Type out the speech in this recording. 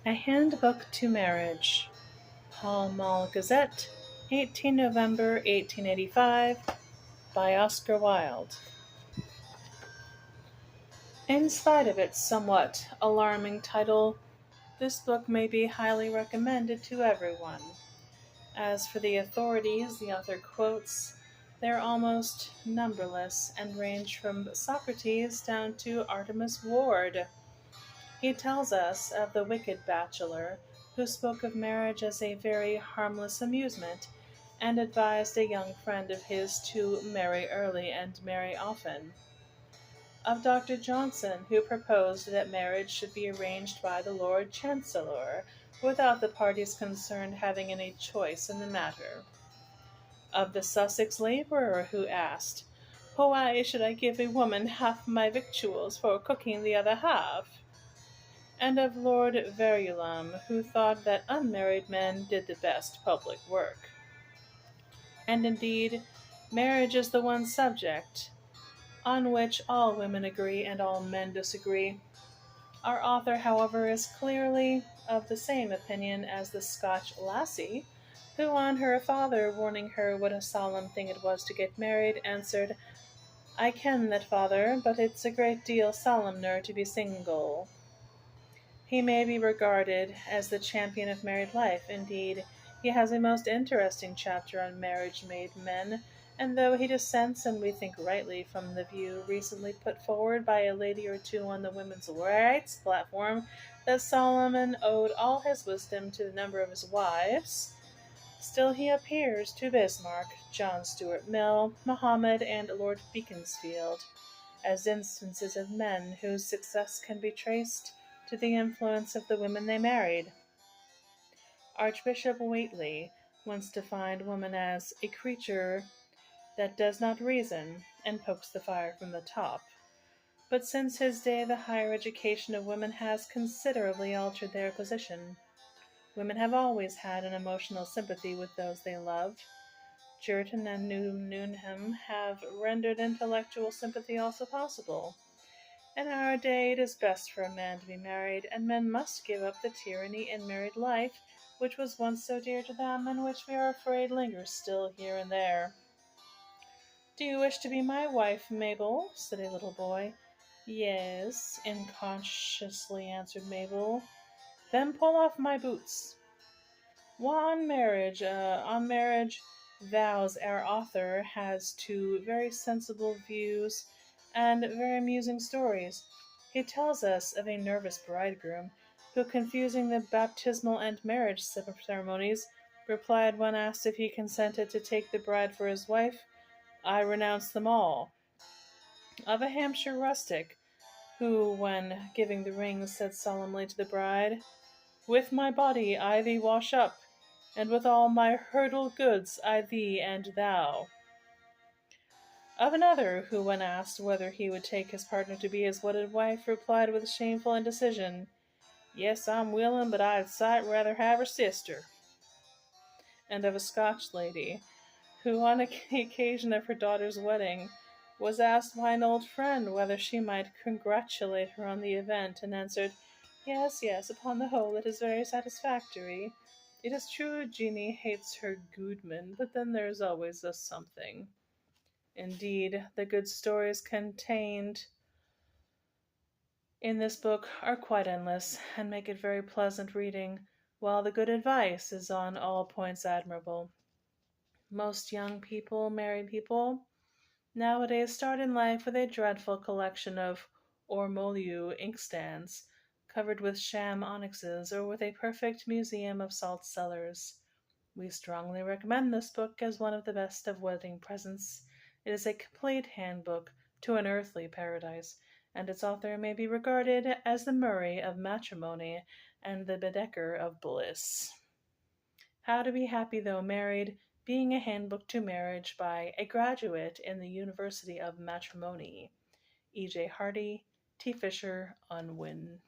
A Handbook to Marriage. Pall Mall Gazette, 18 November 1885, by Oscar Wilde. In spite of its somewhat alarming title, this book may be highly recommended to everyone. As for the authorities the author quotes, they are almost numberless and range from Socrates down to Artemus Ward. He tells us of the wicked bachelor who spoke of marriage as a very harmless amusement, and advised a young friend of his to marry early and marry often; of Dr. Johnson, who proposed that marriage should be arranged by the Lord Chancellor, without the parties concerned having any choice in the matter; of the Sussex labourer who asked, "Why should I give a woman half my victuals for cooking the other half?" and of Lord Verulam, who thought that unmarried men did the best public work. And indeed, marriage is the one subject on which all women agree and all men disagree. Our author, however, is clearly of the same opinion as the Scotch lassie, who, on her father warning her what a solemn thing it was to get married, answered, "I ken that, father, but it's a great deal solemner to be single." He may be regarded as the champion of married life; indeed, he has a most interesting chapter on marriage-made men, and though he dissents, and we think rightly, from the view recently put forward by a lady or two on the women's rights platform, that Solomon owed all his wisdom to the number of his wives, still he appears to Bismarck, John Stuart Mill, Mohammed, and Lord Beaconsfield as instances of men whose success can be traced to the influence of the women they married. Archbishop Whately once defined woman as "a creature that does not reason, and pokes the fire from the top." But since his day the higher education of women has considerably altered their position. Women have always had an emotional sympathy with those they love. Jerton and Newnham have rendered intellectual sympathy also possible. In our day it is best for a man to be married, and men must give up the tyranny in married life which was once so dear to them, and which we are afraid lingers still here and there. "Do you wish to be my wife, Mabel?" said a little boy. "Yes," incautiously answered Mabel. "Then pull off my boots." On marriage vows our author has two very sensible views and very amusing stories. He tells us of a nervous bridegroom who, confusing the baptismal and marriage ceremonies, replied, when asked if he consented to take the bride for his wife, "I renounce them all." Of a Hampshire rustic who, when giving the ring, said solemnly to the bride, "With my body I thee wash up, and with all my hurdle goods I thee and thou." Of another who, when asked whether he would take his partner to be his wedded wife, replied with shameful indecision, "Yes, I'm willing, but I'd sight rather have her sister." And of a Scotch lady who, on the occasion of her daughter's wedding, was asked by an old friend whether she might congratulate her on the event, and answered, "Yes, yes, upon the whole it is very satisfactory. It is true Jeanie hates her goodman, but then there is always a something." Indeed, the good stories contained in this book are quite endless, and make it very pleasant reading, while the good advice is on all points admirable. Most young people, married people, nowadays start in life with a dreadful collection of ormolu inkstands, covered with sham onyxes, or with a perfect museum of salt cellars. We strongly recommend this book as one of the best of wedding presents. It is a complete handbook to an earthly paradise, and its author may be regarded as the Murray of matrimony and the Baedeker of bliss. How to be Happy Though Married, being a Handbook to Marriage by a graduate in the University of Matrimony. E. J. Hardy, T. Fisher, Unwin.